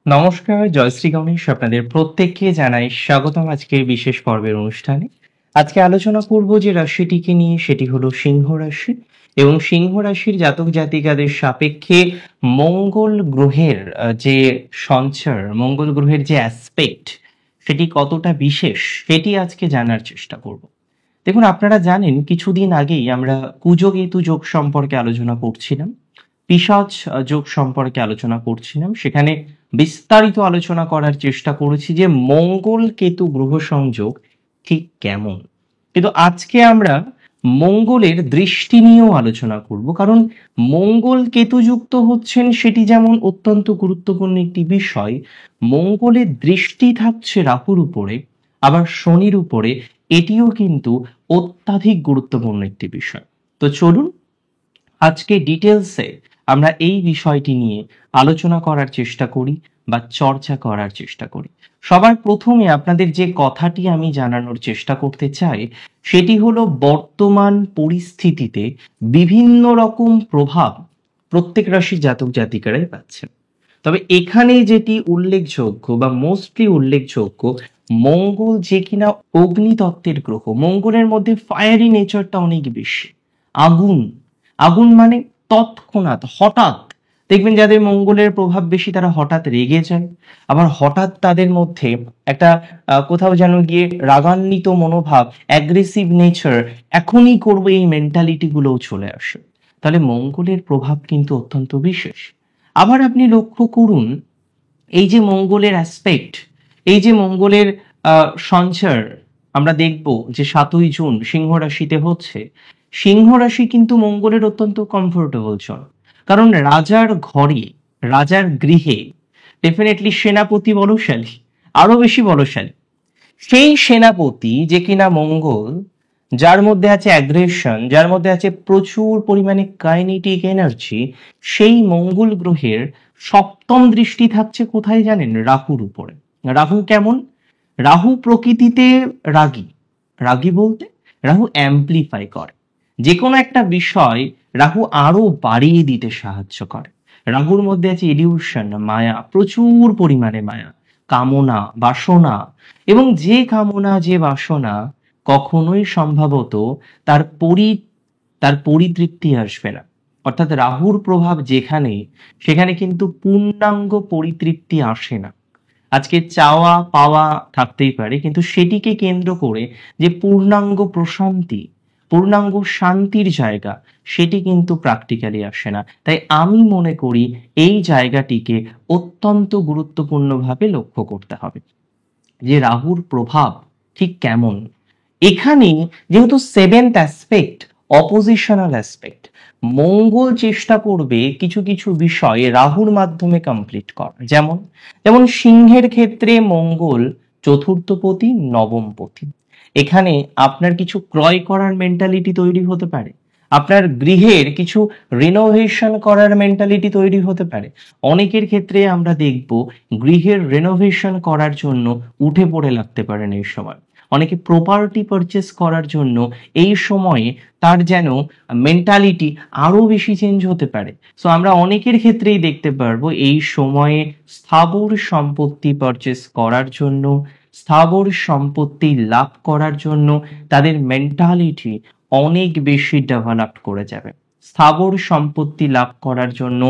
নমস্কার, জয়শ্রী গণেশ আপনাদের প্রত্যেককে জানাই স্বাগতম আজকের বিশেষ পর্বের অনুষ্ঠানে। আজকে আলোচনা করব যে রাশিটিকে নিয়ে, সেটি হলো সিংহ রাশি। এবং সিংহ রাশির জাতক জাতিকাদের সাপেক্ষে মঙ্গল গ্রহের যে সঞ্চার, মঙ্গল গ্রহের যে অ্যাসপেক্ট, সেটি কতটা বিশেষ সেটি আজকে জানার চেষ্টা করব। দেখুন, আপনারা জানেন কিছুদিন আগেই আমরা কুজকেতু যোগ সম্পর্কে আলোচনা করছিলাম, পিশাচ যোগ সম্পর্কে আলোচনা করছিলাম। সেখানে বিস্তারিত আলোচনা করার চেষ্টা করেছি যে মঙ্গল কেতু গ্রহ সংযোগ ঠিক কেমন। কিন্তু আজকে আমরা মঙ্গলের দৃষ্টি নিয়েও আলোচনা করব, কারণ মঙ্গল কেতু যুক্ত হচ্ছেন সেটি যেমন অত্যন্ত গুরুত্বপূর্ণ একটি বিষয়, মঙ্গলের দৃষ্টি থাকছে রাহুর উপরে, আবার শনির উপরে, এটিও কিন্তু অত্যাধিক গুরুত্বপূর্ণ একটি বিষয়। তো চলুন আজকে ডিটেলসে আমরা এই বিষয়টি নিয়ে আলোচনা করার চেষ্টা করি বা চর্চা করার চেষ্টা করি। সবার প্রথমে আপনাদের যে কথাটি আমি জানানোর চেষ্টা করতে চাই সেটি হলো, বর্তমান পরিস্থিতিতে বিভিন্ন রকম প্রভাব প্রত্যেক রাশির জাতক জাতিকারাই পাচ্ছেন। তবে এখানে যেটি উল্লেখযোগ্য বা মোস্টলি উল্লেখযোগ্য, মঙ্গল যে কিনা অগ্নিতত্ত্বের গ্রহ, মঙ্গলের মধ্যে ফায়ারি নেচারটা অনেক বেশি। আগুন, আগুন মানে তৎক্ষণাৎ, হঠাৎ। দেখবেন যাদের মঙ্গলের প্রভাব বেশি তারা হঠাৎ রেগে যায়, আবার হঠাৎ তাদের মধ্যে একটা কোথাও যেন গিয়ে রাগান্বিত মনোভাব, অ্যাগ্রেসিভ নেচার, এখনই করবো এই মেন্টালিটি গুলোও চলে আসে। তাহলে মঙ্গলের প্রভাব কিন্তু অত্যন্ত বিশেষ। আবার আপনি লক্ষ্য করুন, এই যে মঙ্গলের অ্যাসপেক্ট, এই যে মঙ্গলের সঞ্চার, আমরা দেখব যে 7ই জুন সিংহ রাশিতে হচ্ছে। সিংহ রাশি কিন্তু মঙ্গলের অত্যন্ত কমফোর্টেবল জন, কারণ রাজার ঘরে, রাজার গৃহে ডেফিনেটলি সেনাপতি বলশালী, আরো বেশি বলশালী। সেই সেনাপতি যে কিনা মঙ্গল, যার মধ্যে আছে অ্যাগ্রেশন, যার মধ্যে আছে প্রচুর পরিমাণে কাইনেটিক এনার্জি, সেই মঙ্গল গ্রহের সপ্তম দৃষ্টি থাকছে কোথায় জানেন? রাহুর উপরে। রাহু কেমন? রাহু প্রকৃতিতে রাগী। রাগী বলতে রাহু অ্যাম্পলিফাই করে যে কোনো একটা বিষয়, রাহু আরো বাড়িয়ে দিতে সাহায্য করে। রাহুর মধ্যে আছে ইলিউশন, মায়া, প্রচুর পরিমাণে মায়া, কামনা, বাসনা। এবং যে কামনা, যে বাসনা কখনোই সম্ভবত তার পরিতৃপ্তি আসবে না। অর্থাৎ রাহুর প্রভাব যেখানে, সেখানে কিন্তু পূর্ণাঙ্গ পরিতৃপ্তি আসে না। আজকে চাওয়া পাওয়া থাকতেই পারে, কিন্তু সেটিকে কেন্দ্র করে যে পূর্ণাঙ্গ প্রশান্তি, পূর্ণাঙ্গ শান্তির জায়গা, সেটি কিন্তু প্র্যাকটিক্যালি আসে না। তাই আমি মনে করি এই জায়গাটিকে অত্যন্ত গুরুত্বপূর্ণভাবে লক্ষ্য করতে হবে যে রাহুর প্রভাব ঠিক কেমন। এখানে যেহেতু সেভেন্থ অ্যাসপেক্ট, অপোজিশনাল অ্যাসপেক্ট, মঙ্গল চেষ্টা করবে কিছু কিছু বিষয় রাহুর মাধ্যমে কমপ্লিট করা। যেমন যেমন সিংহের ক্ষেত্রে মঙ্গল চতুর্থপতি, নবমপতি। এখানে আপনার কিছু ক্রয় করার মেন্টালিটি তৈরি হতে পারে, আপনার গৃহের কিছু রিনোভেশন করার মেন্টালিটি তৈরি হতে পারে। অনেকের ক্ষেত্রে আমরা দেখব গৃহের রেনোভেশন করার জন্য উঠে পড়ে লাগতে পারেন এই সময়। অনেকে প্রপার্টি পারচেস করার জন্য এই সময়ে তার যেন মেন্টালিটি আরো বেশি চেঞ্জ হতে পারে। সো আমরা অনেকের ক্ষেত্রেই দেখতে পারবো এই সময়ে স্থাবর সম্পত্তি পারচেস করার জন্য, স্থাবর সম্পত্তি লাভ করার জন্য তাদের মেন্টালিটি অনেক বেশি ডেভেলপ করে যাবে। স্থাবর সম্পত্তি লাভ করার জন্য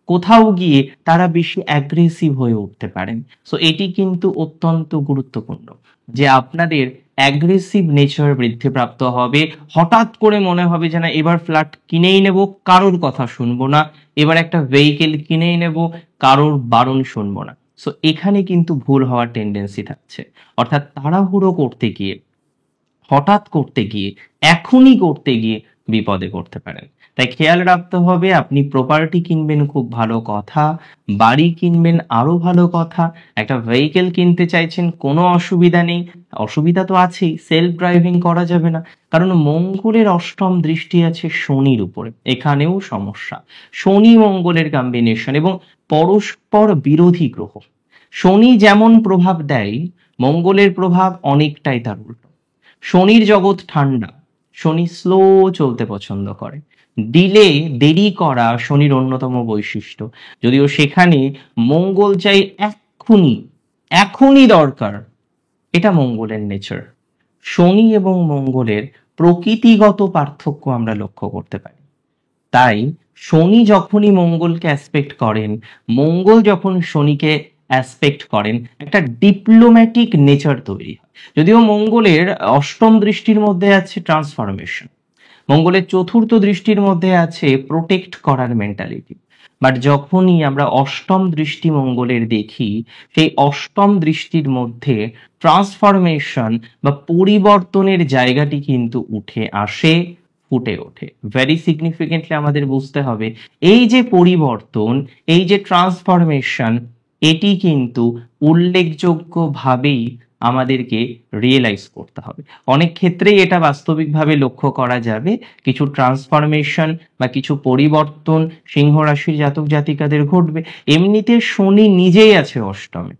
কোথাও গিয়ে তারা বেশি অ্যাগ্রেসিভ হয়ে উঠতে পারেন। সো এটি কিন্তু অত্যন্ত গুরুত্বপূর্ণ যে আপনাদের অ্যাগ্রেসিভ নেচার বৃদ্ধিপ্রাপ্ত হবে। হঠাৎ করে মনে হবে যে না, এবার ফ্ল্যাট কিনেই নেব, কারোর কথা শুনবো না, এবার একটা ভেহিকেল কিনেই নেব, কারোর বারণ শুনবো না। সো এখানে কিন্তু ভুল হওয়ার টেন্ডেন্সি থাকছে। অর্থাৎ তাড়াহুড়ো করতে গিয়ে, হঠাৎ করতে গিয়ে, এখনই করতে গিয়ে বিপদে করতে পারেন। তাই খেয়াল রাখতে হবে, আপনি প্রপার্টি কিনবেন খুব ভালো কথা, বাড়ি কিনবেন আরো ভালো কথা, একটা ভেহিকেল কিনতে চাইছেন কোনো অসুবিধা নেই। অসুবিধা তো আছেই, সেলফ ড্রাইভিং করা যাবে না, কারণ মঙ্গলের অষ্টম দৃষ্টি আছে শনির উপরে, এখানেও সমস্যা। শনি মঙ্গলের কম্বিনেশন এবং পরস্পর বিরোধী গ্রহ। শনি যেমন প্রভাব দেয়, মঙ্গলের প্রভাব অনেকটাই তার উল্টো। শনির জগৎ ঠান্ডা, শনি স্লো চলতে পছন্দ করে। ডিলে, দেরি করা শনির অন্যতম বৈশিষ্ট্য। যদিও সেখানে মঙ্গল চাই এক্ষুনি, এখনই দরকার, এটা মঙ্গলের নেচার। শনি এবং মঙ্গলের প্রকৃতিগত পার্থক্য আমরা লক্ষ্য করতে পারি। তাই শনি যখনই মঙ্গলকে অ্যাসপেক্ট করেন, মঙ্গল যখন শনিকে অ্যাসপেক্ট করেন, একটা ডিপ্লোম্যাটিক নেচার তৈরি হয়। যদিও মঙ্গলের অষ্টম দৃষ্টির মধ্যে আছে ট্রান্সফরমেশন, মঙ্গলের চতুর্থ দৃষ্টির মধ্যে আছে প্রোটেক্ট করার মেন্টালিটি, বাট যখনই আমরা অষ্টম দৃষ্টি মঙ্গলের দেখি, সেই অষ্টম দৃষ্টির মধ্যে ট্রান্সফরমেশন বা পরিবর্তনের জায়গাটি কিন্তু উঠে আসে, ফুটে ওঠে। ভেরি সিগনিফিকেন্টলি আমাদের বুঝতে হবে, এই যে পরিবর্তন, এই যে ট্রান্সফরমেশন, এটি কিন্তু উল্লেখযোগ্যভাবেই আমাদেরকে রিয়েলাইজ করতে হবে। অনেক ক্ষেত্রেই এটা বাস্তবিকভাবে লক্ষ্য করা যাবে, কিছু ট্রান্সফরমেশন বা কিছু পরিবর্তন সিংহ রাশির জাতক জাতিকাদের ঘটবে। এমনিতে শনি নিজেই আছে অষ্টমে,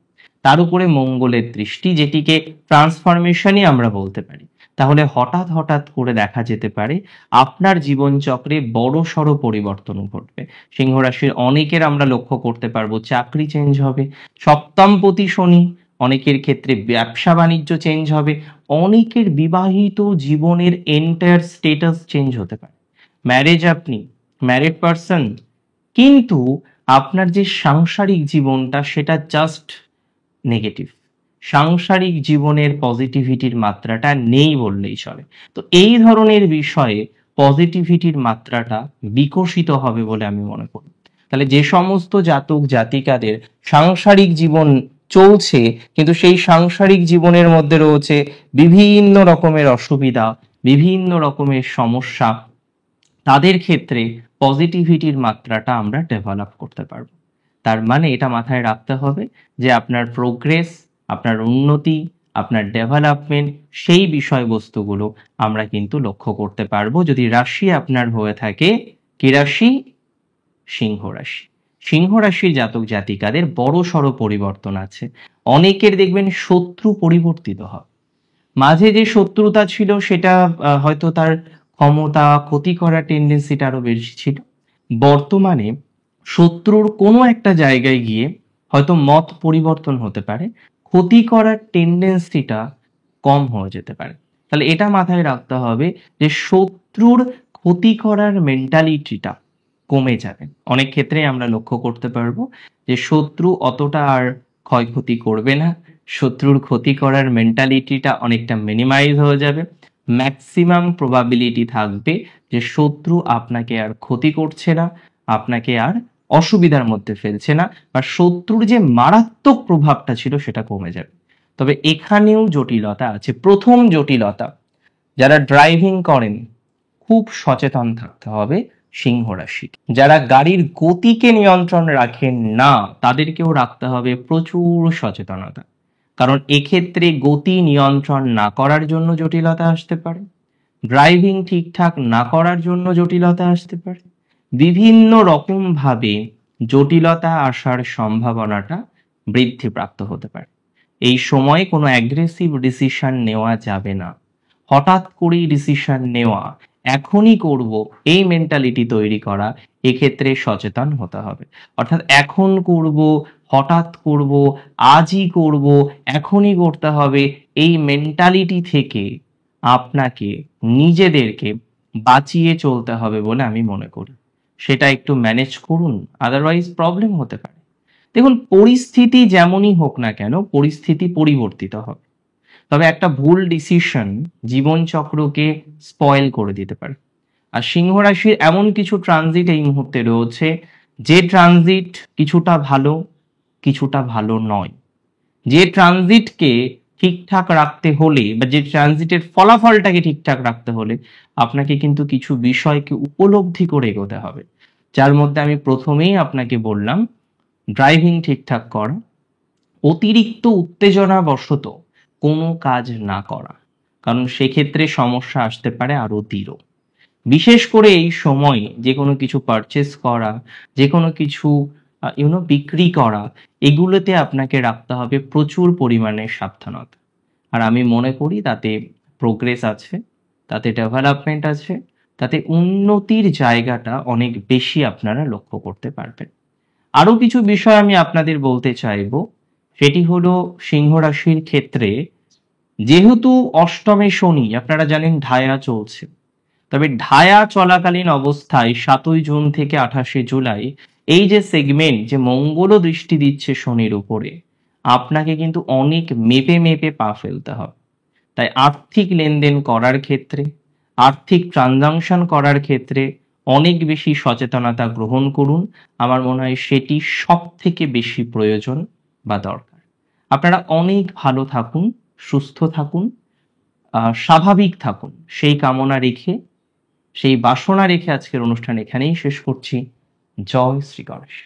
তার উপরে মঙ্গলের দৃষ্টি, যেটিকে ট্রান্সফরমেশনই আমরা বলতে পারি। তাহলে হঠাৎ হঠাৎ করে দেখা যেতে পারে আপনার জীবনচক্রে বড় সড় পরিবর্তন ঘটবে। সিংহ রাশির অনেকের আমরা লক্ষ্য করতে পারবো চাকরি চেঞ্জ হবে, সপ্তমপতি শনি, অনেকের ক্ষেত্রে ব্যবসা বাণিজ্য চেঞ্জ হবে, অনেকের বিবাহিত জীবনের এন্টায়ার স্টেটাস চেঞ্জ হতে পারে। ম্যারেজ, আপনি ম্যারিড পারসন, কিন্তু আপনার যে সাংসারিক জীবনটা সেটা জাস্ট নেগেটিভ, সাংসারিক জীবনের পজিটিভিটির মাত্রাটা নেই বললেই চলে। তো এই ধরনের বিষয়ে পজিটিভিটির মাত্রাটা বিকশিত হবে বলে আমি মনে করি। তাহলে যে সমস্ত জাতক জাতিকাদের সাংসারিক জীবন চলছে, কিন্তু সেই সাংসারিক জীবনের মধ্যে রয়েছে বিভিন্ন রকমের অসুবিধা, বিভিন্ন রকমের সমস্যা, তাদের ক্ষেত্রে পজিটিভিটির মাত্রাটা আমরা ডেভেলপ করতে পারবো। তার মানে এটা মাথায় রাখতে হবে যে আপনার প্রোগ্রেস, আপনার উন্নতি, আপনার ডেভেলপমেন্ট, সেই বিষয়বস্তুগুলো আমরা কিন্তু লক্ষ্য করতে পারবো যদি রাশি আপনার হয়ে থাকে কি রাশি? সিংহ রাশি। সিংহ রাশির জাতক জাতিকাদের বড় সড় পরিবর্তন আছে। অনেকের দেখবেন শত্রু পরিবর্তিত হয়, মাঝে যে শত্রুতা ছিল সেটা হয়তো তার ক্ষমতা, ক্ষতি করার টেন্ডেন্সিটা আরো বেশি ছিল। বর্তমানে শত্রুর কোনো একটা জায়গায় গিয়ে হয়তো মত পরিবর্তন হতে পারে, ক্ষতি করার টেন্ডেন্সিটা কম হয়ে যেতে পারে। তাহলে এটা মাথায় রাখতে হবে যে শত্রুর ক্ষতি করার মেন্টালিটিটা কমে যাবে। অনেক ক্ষেত্রে আমরা লক্ষ্য করতে পারবো যে শত্রু অতটা আর ক্ষয়ক্ষতি করবে না, শত্রুর ক্ষতি করার মেন্টালিটিটা অনেকটা মিনিমাইজ হয়ে যাবে। ম্যাক্সিমাম প্রবাবিলিটি থাকবে যে শত্রু আপনাকে আর ক্ষতি করছে না, আপনাকে আর অসুবিধার মধ্যে ফেলছে না, বা শত্রুর যে মারাত্মক প্রভাবটা ছিল সেটা কমে যাবে। তবে এখানেও জটিলতা আছে। প্রথম জটিলতা, যারা ড্রাইভিং করেন খুব সচেতন থাকতে হবে সিংহ রাশি। যারা গাড়ির গতিকে নিয়ন্ত্রণ রাখেন না, তাদেরকেও রাখতে হবে প্রচুর সচেতনতা। কারণ এক্ষেত্রে গতি নিয়ন্ত্রণ না করার জন্য জটিলতা আসতে পারে, ড্রাইভিং ঠিকঠাক না করার জন্য জটিলতা আসতে পারে, বিভিন্ন রকম ভাবে জটিলতা আসার সম্ভাবনাটা বৃদ্ধিপ্রাপ্ত হতে পারে। এই সময়ে কোনো অ্যাগ্রেসিভ ডিসিশন নেওয়া যাবে না। হঠাৎ করেই ডিসিশন নেওয়া, এখনই করব, এই মেন্টালিটি তৈরি করা, এক্ষেত্রে সচেতন হতে হবে। অর্থাৎ এখন করব, হঠাৎ করব, আজই করব, এখনই করতে হবে, এই মেন্টালিটি থেকে আপনাকে নিজেদেরকে বাঁচিয়ে চলতে হবে বলে আমি মনে করি। সেটা একটু ম্যানেজ করুন, আদারওয়াইজ প্রবলেম হতে পারে। দেখুন, পরিস্থিতি যেমনই হোক না কেন, পরিস্থিতি পরিবর্তিত হবে, তবে একটা ভুল ডিসিশন জীবনচক্রকে স্পয়েল করে দিতে পারে। আর সিংহ রাশির এমন কিছু ট্রানজিট এই মুহূর্তে রয়েছে, যে ট্রানজিট কিছুটা ভালো, কিছুটা ভালো নয়। যে ট্রানজিটকে ঠিকঠাক রাখতে হলে, বা যে ট্রানজিটের ফলাফলটাকে ঠিকঠাক রাখতে হলে, আপনাকে কিন্তু কিছু বিষয়কে উপলব্ধি করে এগোতে হবে। যার মধ্যে আমি প্রথমেই আপনাকে বললাম, ড্রাইভিং ঠিকঠাক করা, অতিরিক্ত উত্তেজনা বশত কোনো কাজ না করা, কারণ সেক্ষেত্রে সমস্যা আসতে পারে আরো দৃঢ়। বিশেষ করে এই সময় যে কোনো কিছু পারচেস করা, যে কোনো কিছু বিক্রি করা, এগুলোতে আপনাকে রাখতে হবে প্রচুর পরিমাণে সাবধানতা। আর আমি মনে করি তাতে প্রোগ্রেস আছে, তাতে ডেভেলপমেন্ট আছে, তাতে উন্নতির জায়গাটা অনেক বেশি আপনারা লক্ষ্য করতে পারবেন। আরো কিছু বিষয় আমি আপনাদের বলতে চাইবো, সেটি হলো সিংহ রাশির ক্ষেত্রে যেহেতু অষ্টমে শনি, আপনারা জানেন ঢায়া চলছে, তবে ঢায়া চলাকালীন অবস্থায় 7ই জুন থেকে 28শে জুলাই এই যে সেগমেন্ট, যে মঙ্গলও দৃষ্টি দিচ্ছে শনির উপরে, আপনাকে কিন্তু অনেক মেপে মেপে পা ফেলতে হবে। তাই আর্থিক লেনদেন করার ক্ষেত্রে, আর্থিক ট্রানজাকশন করার ক্ষেত্রে অনেক বেশি সচেতনতা গ্রহণ করুন। আমার মনে হয় সেটি সব থেকে বেশি প্রয়োজন বা দরকার। আপনারা অনেক ভালো থাকুন, সুস্থ থাকুন, স্বাভাবিক থাকুন, সেই কামনা রেখে, সেই বাসনা রেখে আজকের অনুষ্ঠান এখানেই শেষ করছি। জয় শ্রী গণেশ।